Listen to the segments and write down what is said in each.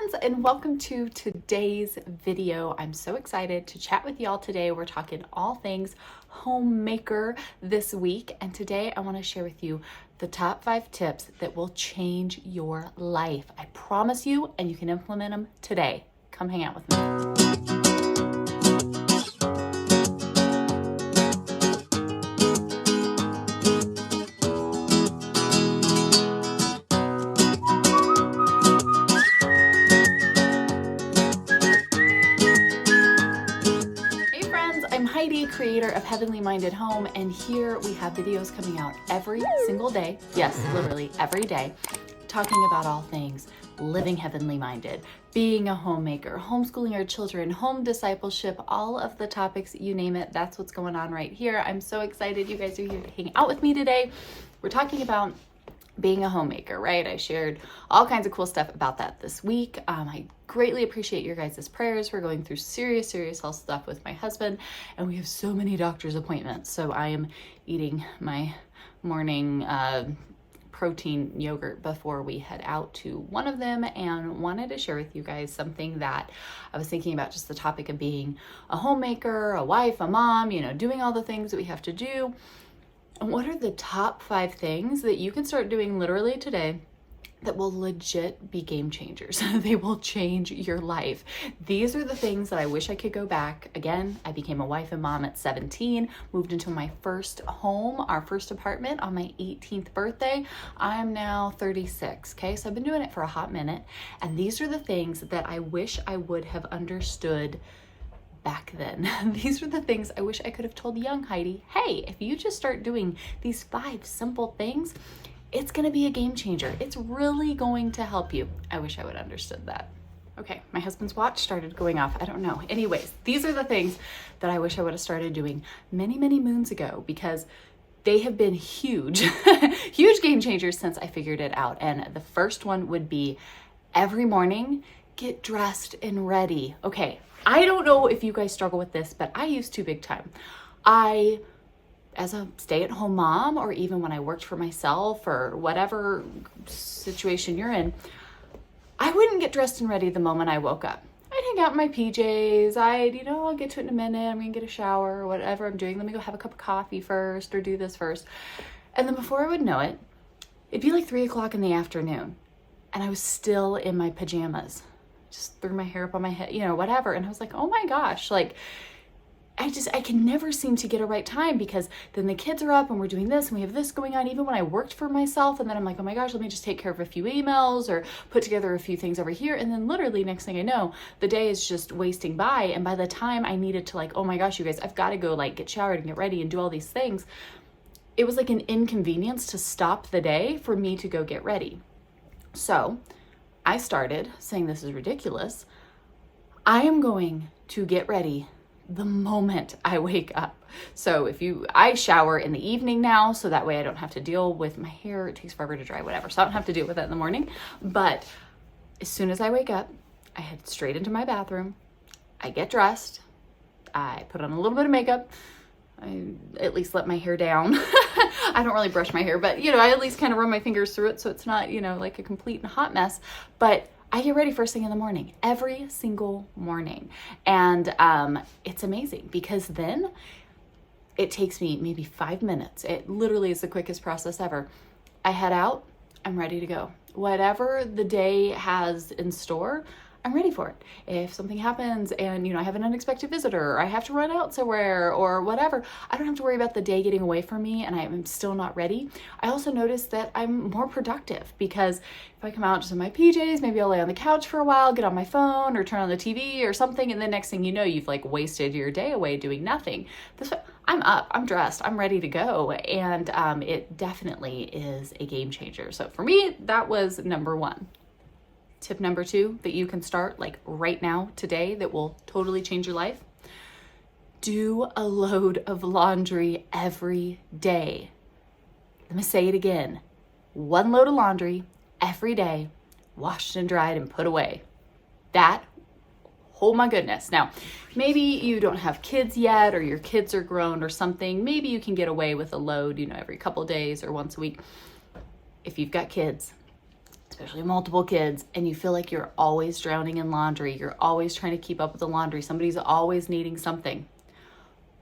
friends, and welcome to today's video. I'm so excited to chat with y'all today. We're talking all things Homemaker this week, and today I want to share with you the top 5 tips that will change your life. I promise you, and you can implement them today. Come hang out with me. I'm Heidi, creator of Heavenly Minded Home, and here we have videos coming out every single day. Yes, literally every day, talking about all things living heavenly minded, being a homemaker, homeschooling our children, home discipleship, all of the topics, you name it, that's what's going on right here. I'm so excited you guys are here to hang out with me today. We're talking about being a homemaker, right? I shared all kinds of cool stuff about that this week. I greatly appreciate your guys' prayers. We're going through serious health stuff with my husband, and we have so many doctor's appointments. So I am eating my morning protein yogurt before we head out to one of them, and wanted to share with you guys something that I was thinking about, just the topic of being a homemaker, a wife, a mom, doing all the things that we have to do. And what are the top 5 things that you can start doing literally today that will legit be game changers? They will change your life. These are the things that I wish I could go back. Again, I became a wife and mom at 17, moved into my first home, our first apartment, on my 18th birthday. I'm now 36, okay? So I've been doing it for a hot minute. And these are the things that I wish I would have understood back then. These are the things I wish I could have told young Heidi. Hey, if you just start doing these 5 simple things, it's going to be a game changer. It's really going to help you. I wish I would have understood that. Okay, my husband's watch started going off. I don't know. Anyways, these are the things that I wish I would have started doing many moons ago, because they have been huge, huge game changers since I figured it out. And the first one would be every morning, get dressed and ready. Okay, I don't know if you guys struggle with this, but I used to big time. As a stay-at-home mom, or even when I worked for myself, or whatever situation you're in, I wouldn't get dressed and ready the moment I woke up. I'd hang out in my PJs. I'll get to it in a minute. I'm gonna get a shower or whatever I'm doing. Let me go have a cup of coffee first, or do this first. And then before I would know it, it'd be like 3 o'clock in the afternoon, and I was still in my pajamas. Just threw my hair up on my head, whatever. And I was like, oh my gosh, I can never seem to get a right time, because then the kids are up and we're doing this and we have this going on, even when I worked for myself. And then I'm like, oh my gosh, let me just take care of a few emails or put together a few things over here. And then literally next thing I know, the day is just wasting by. And by the time I needed to oh my gosh, you guys, I've got to go get showered and get ready and do all these things, it was like an inconvenience to stop the day for me to go get ready. So I started saying, this is ridiculous. I am going to get ready the moment I wake up. So I shower in the evening now, so that way I don't have to deal with my hair. It takes forever to dry, whatever. So I don't have to deal with it in the morning. But as soon as I wake up, I head straight into my bathroom. I get dressed. I put on a little bit of makeup. I at least let my hair down. I don't really brush my hair, but I at least kind of run my fingers through it so it's not, like a complete and hot mess. But I get ready first thing in the morning, every single morning. And it's amazing, because then it takes me maybe 5 minutes. It literally is the quickest process ever. I head out, I'm ready to go. Whatever the day has in store, I'm ready for it. If something happens and, I have an unexpected visitor, or I have to run out somewhere or whatever, I don't have to worry about the day getting away from me and I'm still not ready. I also notice that I'm more productive, because if I come out just in my PJs, maybe I'll lay on the couch for a while, get on my phone or turn on the TV or something, and then next thing you know, you've wasted your day away doing nothing. This way, I'm up, I'm dressed, I'm ready to go. And it definitely is a game changer. So for me, that was number 1. Tip number 2 that you can start right now, today, that will totally change your life. Do a load of laundry every day. Let me say it again. 1 load of laundry every day, washed and dried and put away. That, oh my goodness. Now, maybe you don't have kids yet, or your kids are grown or something. Maybe you can get away with a load, every couple days or once a week. If you've got kids, especially multiple kids, and you feel like you're always drowning in laundry. You're always trying to keep up with the laundry. Somebody's always needing something.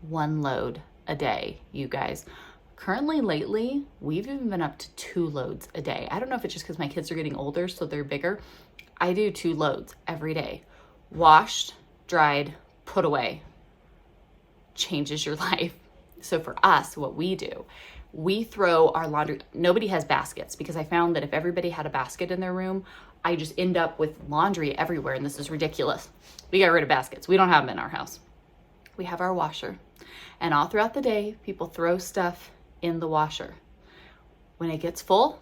One load a day, you guys. Currently, lately, we've even been up to 2 loads a day. I don't know if it's just because my kids are getting older, so they're bigger. I do 2 loads every day. Washed, dried, put away. Changes your life. So for us, what we do, we throw our laundry. Nobody has baskets because I found that if everybody had a basket in their room, I just end up with laundry everywhere, and this is ridiculous. We got rid of baskets. We don't have them in our house. We have our washer, and all throughout the day, people throw stuff in the washer. When it gets full,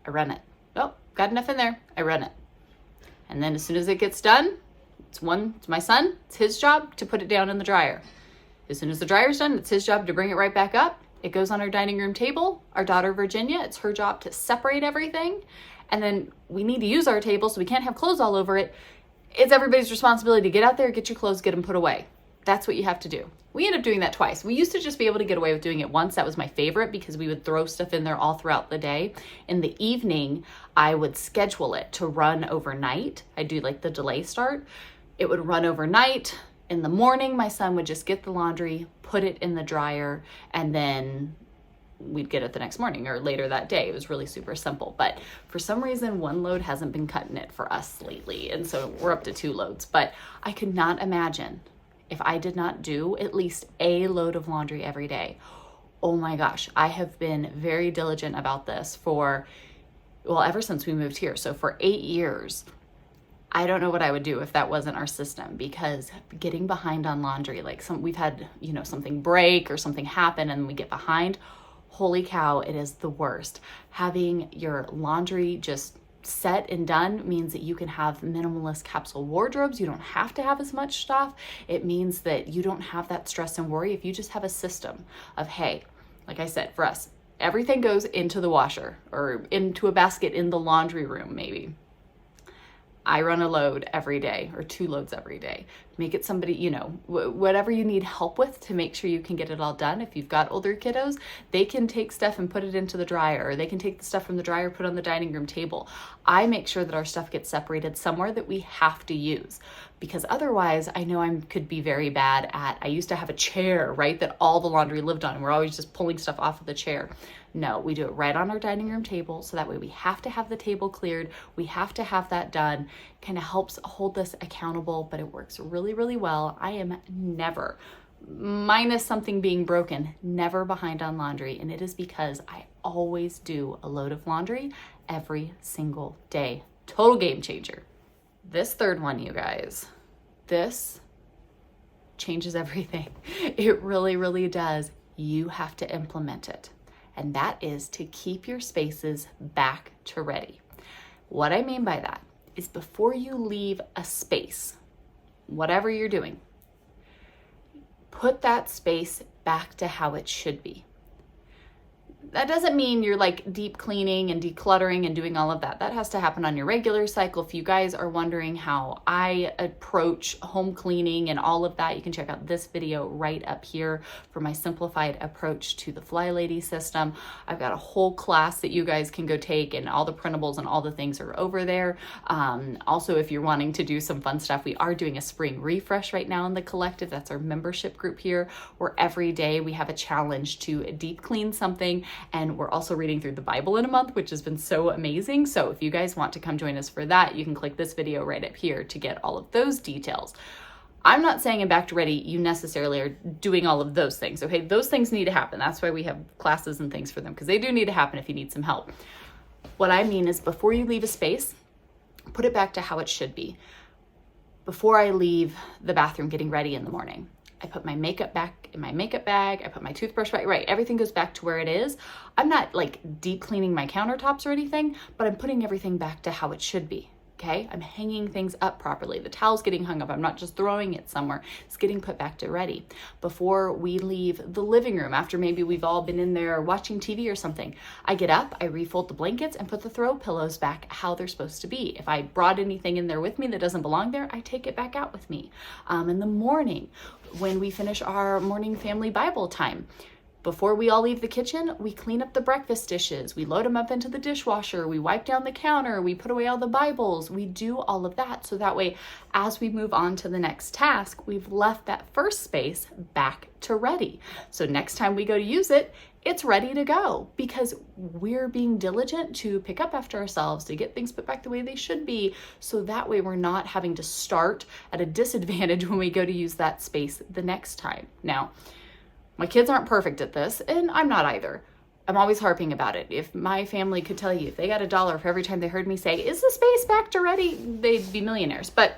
I run it. Oh, got enough in there, I run it. And then as soon as it gets done, it's my son, it's his job to put it down in the dryer. As soon as the dryer's done, it's his job to bring it right back up. It goes on our dining room table. Our daughter, Virginia, it's her job to separate everything. And then we need to use our table, so we can't have clothes all over it. It's everybody's responsibility to get out there, get your clothes, get them put away. That's what you have to do. We end up doing that twice. We used to just be able to get away with doing it once. That was my favorite because we would throw stuff in there all throughout the day. In the evening, I would schedule it to run overnight. I do like the delay start. It would run overnight. In the morning, my son would just get the laundry, put it in the dryer, and then we'd get it the next morning or later that day. It was really super simple. But for some reason, 1 load hasn't been cutting it for us lately. And so we're up to 2 loads. But I could not imagine if I did not do at least a load of laundry every day. Oh my gosh, I have been very diligent about this ever since we moved here. So for 8 years, I don't know what I would do if that wasn't our system, because getting behind on laundry, like we've had, something break or something happen and we get behind. Holy cow, it is the worst. Having your laundry just set and done means that you can have minimalist capsule wardrobes. You don't have to have as much stuff. It means that you don't have that stress and worry if you just have a system of, hey, like I said, for us, everything goes into the washer or into a basket in the laundry room maybe. I run a load every day or 2 loads every day. Make it somebody, whatever you need help with to make sure you can get it all done. If you've got older kiddos, they can take stuff and put it into the dryer, or they can take the stuff from the dryer, put it on the dining room table. I make sure that our stuff gets separated somewhere that we have to use, because otherwise I know I could be very bad at, I used to have a chair, right, that all the laundry lived on, and we're always just pulling stuff off of the chair. No, we do it right on our dining room table, so that way we have to have the table cleared. We have to have that done. Kind of helps hold us accountable, but it works really, really well. I am never, minus something being broken, never behind on laundry, and it is because I always do a load of laundry every single day. Total game changer. This third one, you guys, this changes everything. It really, really does. You have to implement it. And that is to keep your spaces back to ready. What I mean by that is before you leave a space, whatever you're doing, put that space back to how it should be. That doesn't mean you're like deep cleaning and decluttering and doing all of that. That has to happen on your regular cycle. If you guys are wondering how I approach home cleaning and all of that, you can check out this video right up here for my simplified approach to the Fly Lady system. I've got a whole class that you guys can go take, and all the printables and all the things are over there. Also, if you're wanting to do some fun stuff, we are doing a spring refresh right now in the collective. That's our membership group here, where every day we have a challenge to deep clean something. And we're also reading through the Bible in a month, which has been so amazing. So if you guys want to come join us for that, you can click this video right up here to get all of those details. I'm not saying in Back to Ready you necessarily are doing all of those things, okay? Those things need to happen. That's why we have classes and things for them, because they do need to happen if you need some help. What I mean is before you leave a space, put it back to how it should be. Before I leave the bathroom getting ready in the morning, I put my makeup back in my makeup bag. I put my toothbrush back, right? Everything goes back to where it is. I'm not like deep cleaning my countertops or anything, but I'm putting everything back to how it should be. Okay, I'm hanging things up properly. The towel's getting hung up. I'm not just throwing it somewhere. It's getting put back to ready. Before we leave the living room, after maybe we've all been in there watching TV or something, I get up, I refold the blankets and put the throw pillows back how they're supposed to be. If I brought anything in there with me that doesn't belong there, I take it back out with me. In the morning, when we finish our morning family Bible time, Before we all leave the kitchen, we clean up the breakfast dishes. We load them up into the dishwasher. We wipe down the counter. We put away all the Bibles. We do all of that. So that way, as we move on to the next task, we've left that first space back to ready. So next time we go to use it, it's ready to go because we're being diligent to pick up after ourselves, to get things put back the way they should be. So that way we're not having to start at a disadvantage when we go to use that space the next time. Now, my kids aren't perfect at this, and I'm not either. I'm always harping about it. If my family could tell you, if they got $1 for every time they heard me say, is the space back to ready, they'd be millionaires. But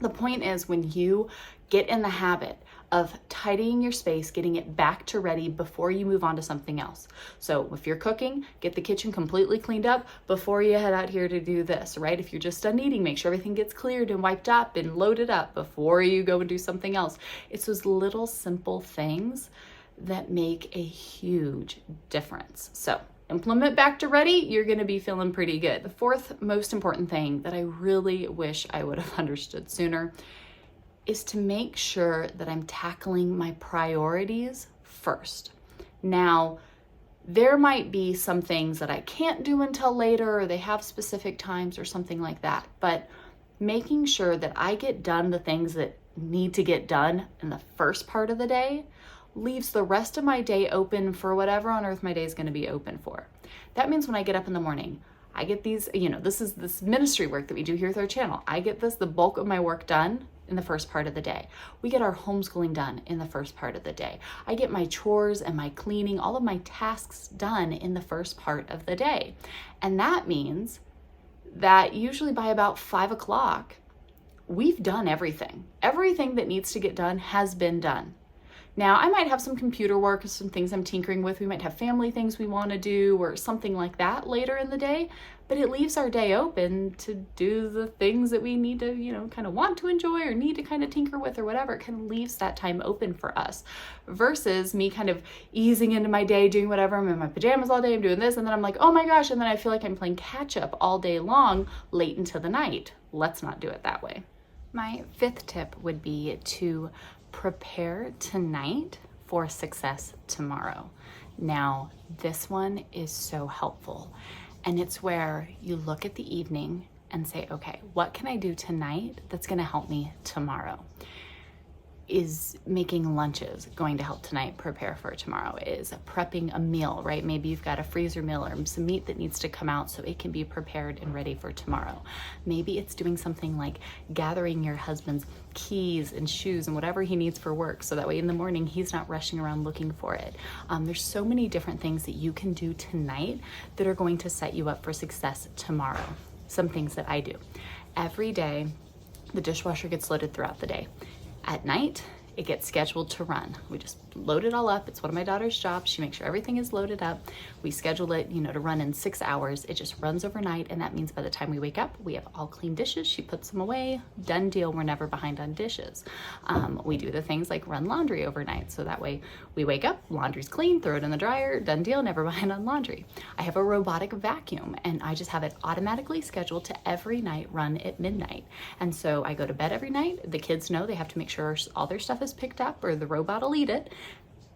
the point is, when you get in the habit of tidying your space, getting it back to ready before you move on to something else. So if you're cooking, get the kitchen completely cleaned up before you head out here to do this, right? If you're just done eating, make sure everything gets cleared and wiped up and loaded up before you go and do something else. It's those little simple things that make a huge difference. So implement back to ready, you're gonna be feeling pretty good. The fourth most important thing that I really wish I would have understood sooner is to make sure that I'm tackling my priorities first. Now, there might be some things that I can't do until later, or they have specific times or something like that, but making sure that I get done the things that need to get done in the first part of the day leaves the rest of my day open for whatever on earth my day is going to be open for. That means when I get up in the morning, I get these, this ministry work that we do here with our channel. I get the bulk of my work done in the first part of the day. We get our homeschooling done in the first part of the day. I get my chores and my cleaning, all of my tasks done in the first part of the day. And that means that usually by about 5 o'clock, we've done everything. Everything that needs to get done has been done. Now, I might have some computer work, some things I'm tinkering with. We might have family things we want to do or something like that later in the day, but it leaves our day open to do the things that we need to, kind of want to enjoy or need to kind of tinker with or whatever. It kind of leaves that time open for us versus me kind of easing into my day, doing whatever. I'm in my pajamas all day, I'm doing this, and then I'm like, oh my gosh, and then I feel like I'm playing catch up all day long, late into the night. Let's not do it that way. My fifth tip would be to prepare tonight for success tomorrow. Now, this one is so helpful. And it's where you look at the evening and say, okay, what can I do tonight that's going to help me tomorrow? Is making lunches going to help tonight prepare for tomorrow? Is prepping a meal, right? Maybe you've got a freezer meal or some meat that needs to come out so it can be prepared and ready for tomorrow. Maybe it's doing something like gathering your husband's keys and shoes and whatever he needs for work so that way in the morning he's not rushing around looking for it. There's so many different things that you can do tonight that are going to set you up for success tomorrow. Some things that I do. Every day, the dishwasher gets loaded throughout the day. At night, it gets scheduled to run. We just load it all up. It's one of my daughter's jobs. She makes sure everything is loaded up. We schedule it, to run in 6 hours. It just runs overnight, and that means by the time we wake up, we have all clean dishes. She puts them away. Done deal. We're never behind on dishes. We do the things like run laundry overnight, so that way we wake up, laundry's clean, throw it in the dryer, done deal, never behind on laundry. I have a robotic vacuum, and I just have it automatically scheduled to every night run at midnight. And so I go to bed every night. The kids know they have to make sure all their stuff is picked up or the robot will eat it.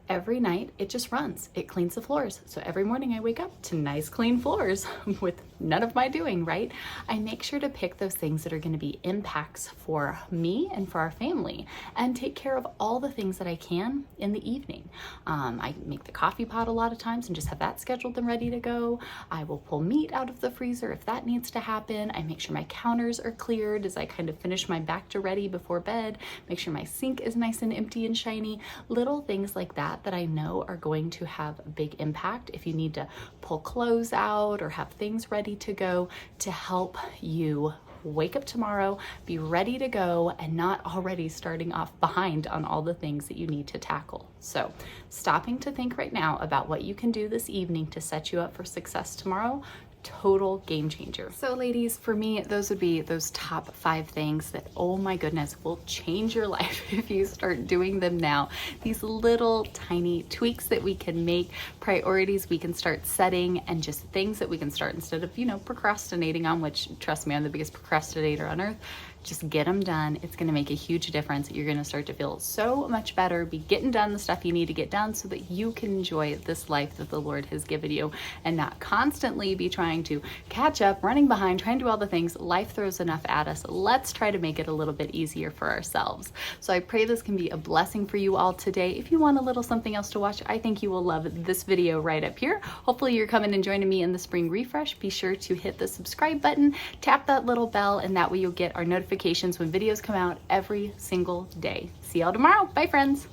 Every night it just runs. It cleans the floors. So every morning I wake up to nice clean floors with none of my doing, right? I make sure to pick those things that are going to be impacts for me and for our family and take care of all the things that I can in the evening. I make the coffee pot a lot of times and just have that scheduled and ready to go. I will pull meat out of the freezer if that needs to happen. I make sure my counters are cleared as I kind of finish my back to ready before bed. Make sure my sink is nice and empty and shiny. Little things like that I know are going to have a big impact if you need to pull clothes out or have things ready to go to help you wake up tomorrow, be ready to go, and not already starting off behind on all the things that you need to tackle. So stopping to think right now about what you can do this evening to set you up for success tomorrow, total game changer. So ladies, for me, those would be those top 5 things that, oh my goodness, will change your life if you start doing them now. These little tiny tweaks that we can make, priorities we can start setting, and just things that we can start instead of, procrastinating on, which trust me, I'm the biggest procrastinator on earth. Just get them done. It's going to make a huge difference. You're going to start to feel so much better, be getting done the stuff you need to get done so that you can enjoy this life that the Lord has given you and not constantly be trying to catch up, running behind, trying to do all the things. Life throws enough at us. Let's try to make it a little bit easier for ourselves. So I pray this can be a blessing for you all today. If you want a little something else to watch, I think you will love this video right up here. Hopefully you're coming and joining me in the spring refresh. Be sure to hit the subscribe button, tap that little bell, and that way you'll get our notifications when videos come out every single day. See y'all tomorrow. Bye, friends.